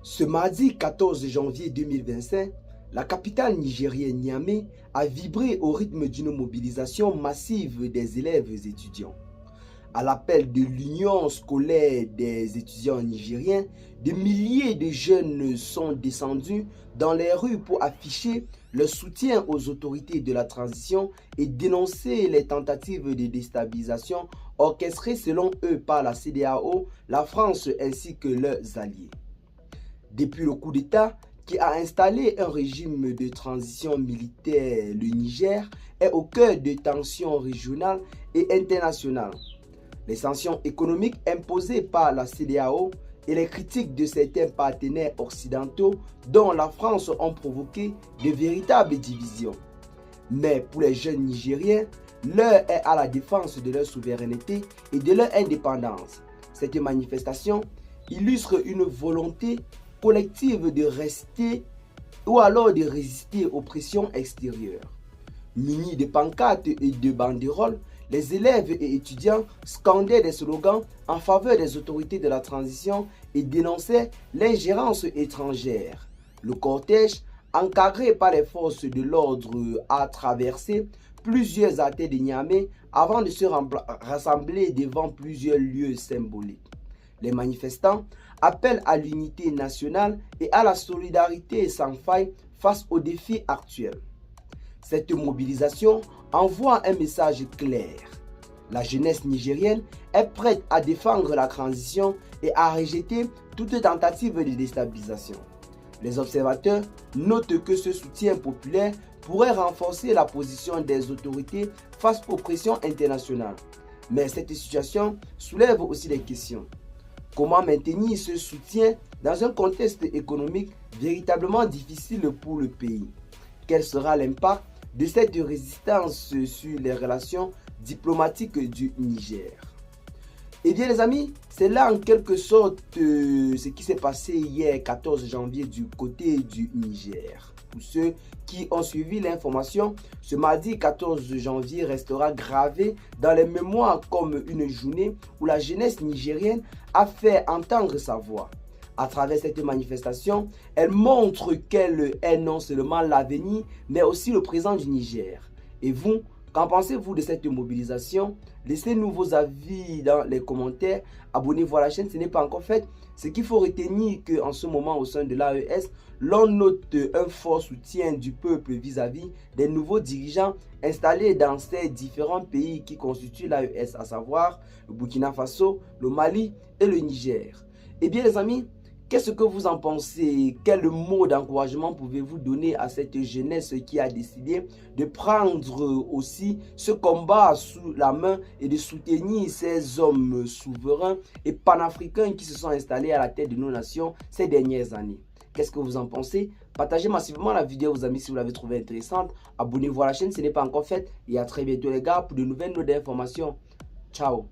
Ce mardi 14 janvier 2025, la capitale nigérienne Niamey a vibré au rythme d'une mobilisation massive des élèves étudiants. À l'appel de l'Union scolaire des étudiants nigériens, des milliers de jeunes sont descendus dans les rues pour afficher leur soutien aux autorités de la transition et dénoncer les tentatives de déstabilisation orchestrées selon eux par la CEDEAO, la France ainsi que leurs alliés. Depuis le coup d'État qui a installé un régime de transition militaire, le Niger est au cœur de tensions régionales et internationales. Les sanctions économiques imposées par la CEDEAO et les critiques de certains partenaires occidentaux dont la France ont provoqué de véritables divisions. Mais pour les jeunes Nigériens, l'heure est à la défense de leur souveraineté et de leur indépendance. Cette manifestation illustre une volonté collective de rester ou alors de résister aux pressions extérieures. Munis de pancartes et de banderoles, les élèves et étudiants scandaient des slogans en faveur des autorités de la transition et dénonçaient l'ingérence étrangère. Le cortège, encadré par les forces de l'ordre, a traversé plusieurs artères de Niamey avant de se rassembler devant plusieurs lieux symboliques. Les manifestants appellent à l'unité nationale et à la solidarité sans faille face aux défis actuels. Cette mobilisation envoie un message clair. La jeunesse nigérienne est prête à défendre la transition et à rejeter toute tentative de déstabilisation. Les observateurs notent que ce soutien populaire pourrait renforcer la position des autorités face aux pressions internationales. Mais cette situation soulève aussi des questions. Comment maintenir ce soutien dans un contexte économique véritablement difficile pour le pays? Quel sera l'impact de cette résistance sur les relations diplomatiques du Niger? Eh bien les amis, c'est là en quelque sorte ce qui s'est passé hier 14 janvier du côté du Niger. Pour ceux qui ont suivi l'information, ce mardi 14 janvier restera gravé dans les mémoires comme une journée où la jeunesse nigérienne a fait entendre sa voix. À travers cette manifestation, elle montre qu'elle est non seulement l'avenir, mais aussi le présent du Niger. Et vous, qu'en pensez-vous de cette mobilisation? Laissez-nous vos avis dans les commentaires. Abonnez-vous à la chaîne, ce n'est pas encore fait. Ce qu'il faut retenir qu'en ce moment, au sein de l'AES, l'on note un fort soutien du peuple vis-à-vis des nouveaux dirigeants installés dans ces différents pays qui constituent l'AES, à savoir le Burkina Faso, le Mali et le Niger. Eh bien les amis, qu'est-ce que vous en pensez? Quel mot d'encouragement pouvez-vous donner à cette jeunesse qui a décidé de prendre aussi ce combat sous la main et de soutenir ces hommes souverains et panafricains qui se sont installés à la tête de nos nations ces dernières années? Qu'est-ce que vous en pensez? Partagez massivement la vidéo aux amis si vous l'avez trouvée intéressante. Abonnez-vous à la chaîne si ce n'est pas encore fait. Et à très bientôt les gars pour de nouvelles notes d'informations. Ciao!